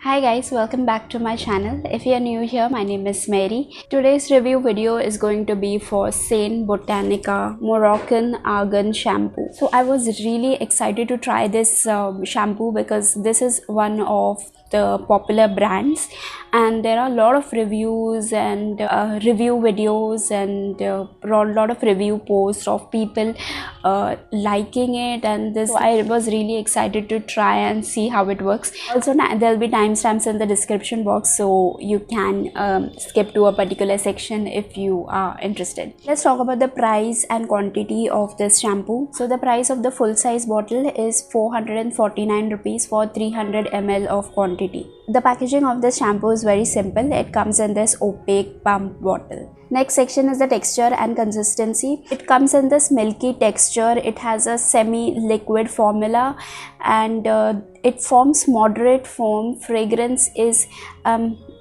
Hi guys, welcome back to my channel. If you are new here, my name is Mary. Today's review video is going to be for St Botanica Moroccan Argan shampoo. So I was really excited to try this shampoo because this is one of the popular brands and there are a lot of reviews and review videos and a lot of review posts of people liking it, and this I was really excited to try and see how it works. Also there'll be timestamps in the description box, so you can skip to a particular section if you are interested. Let's talk about the price and quantity of this shampoo. So the price of the full size bottle is 449 rupees for 300 ml of quantity. The packaging of this shampoo is very simple. It comes in this opaque pump bottle. Next section is the texture and consistency. It comes in this milky texture. It has a semi-liquid formula and it forms moderate foam. Fragrance is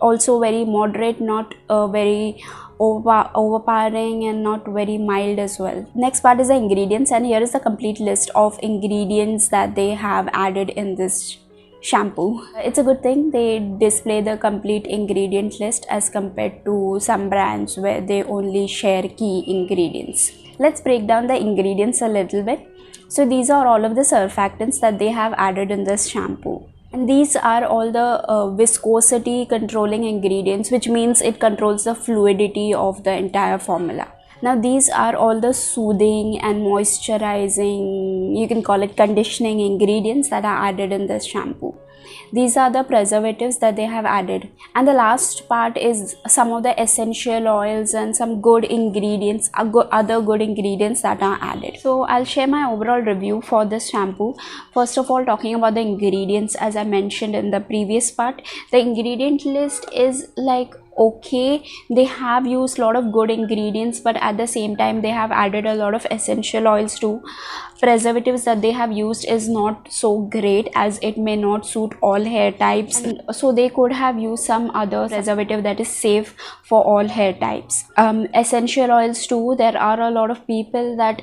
also very moderate, not very overpowering and not very mild as well. Next part is the ingredients, and here is the complete list of ingredients that they have added in this shampoo. It's a good thing they display the complete ingredient list as compared to some brands where they only share key ingredients. Let's break down the ingredients a little bit. So these are all of the surfactants that they have added in this shampoo. And these are all the viscosity controlling ingredients, which means it controls the fluidity of the entire formula. Now these are all the soothing and moisturizing, you can call it conditioning ingredients that are added in this shampoo. These are the preservatives that they have added. And the last part is some of the essential oils and some good ingredients, other good ingredients that are added. So I'll share my overall review for this shampoo. First of all, talking about the ingredients, as I mentioned in the previous part, the ingredient list is like okay. They have used a lot of good ingredients, but at the same time they have added a lot of essential oils too. Preservatives that they have used is not so great, as it may not suit all hair types, and so they could have used some other preservative that is safe for all hair types. Essential oils too, there are a lot of people that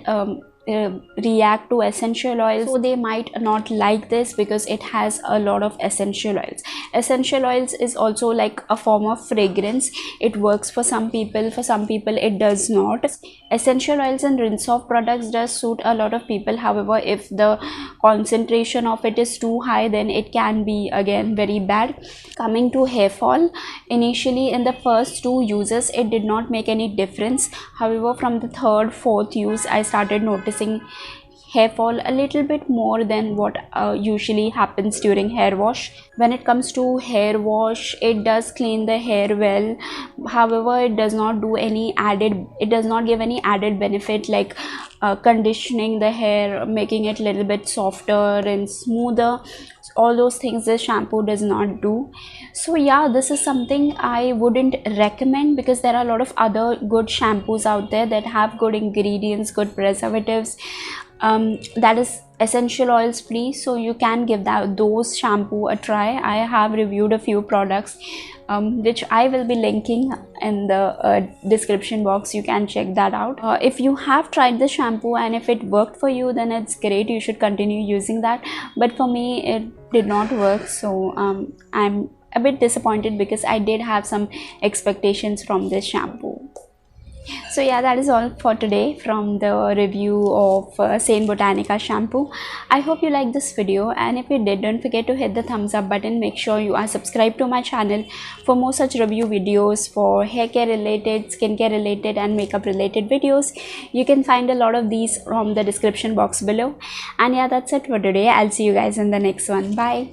react to essential oils, so they might not like this because it has a lot of essential oils. Essential oils is also like a form of fragrance. It works for some people it does not. Essential oils and rinse off products does suit a lot of people. However, if the concentration of it is too high, then it can be again very bad. Coming to hair fall, initially in the first two uses it did not make any difference. However, from the third, fourth use I started noticing hair fall a little bit more than what usually happens during hair wash. When it comes to hair wash, it does clean the hair well. However, it does not give any added benefit like conditioning the hair, making it a little bit softer and smoother. All those things this shampoo does not do. So yeah, this is something I wouldn't recommend because there are a lot of other good shampoos out there that have good ingredients, good preservatives, that is essential oils free, so you can give those shampoo a try. I have reviewed a few products which I will be linking in the description box. You can check that out. If you have tried the shampoo and if it worked for you, then it's great, you should continue using that. But for me it did not work, so I'm a bit disappointed because I did have some expectations from this shampoo. So yeah, that is all for today from the review of St Botanica shampoo. I hope you liked this video, and if you did, don't forget to hit the thumbs up button. Make sure you are subscribed to my channel for more such review videos for hair care related, skincare related and makeup related videos. You can find a lot of these from the description box below. And yeah, that's it for today. I'll see you guys in the next one. Bye.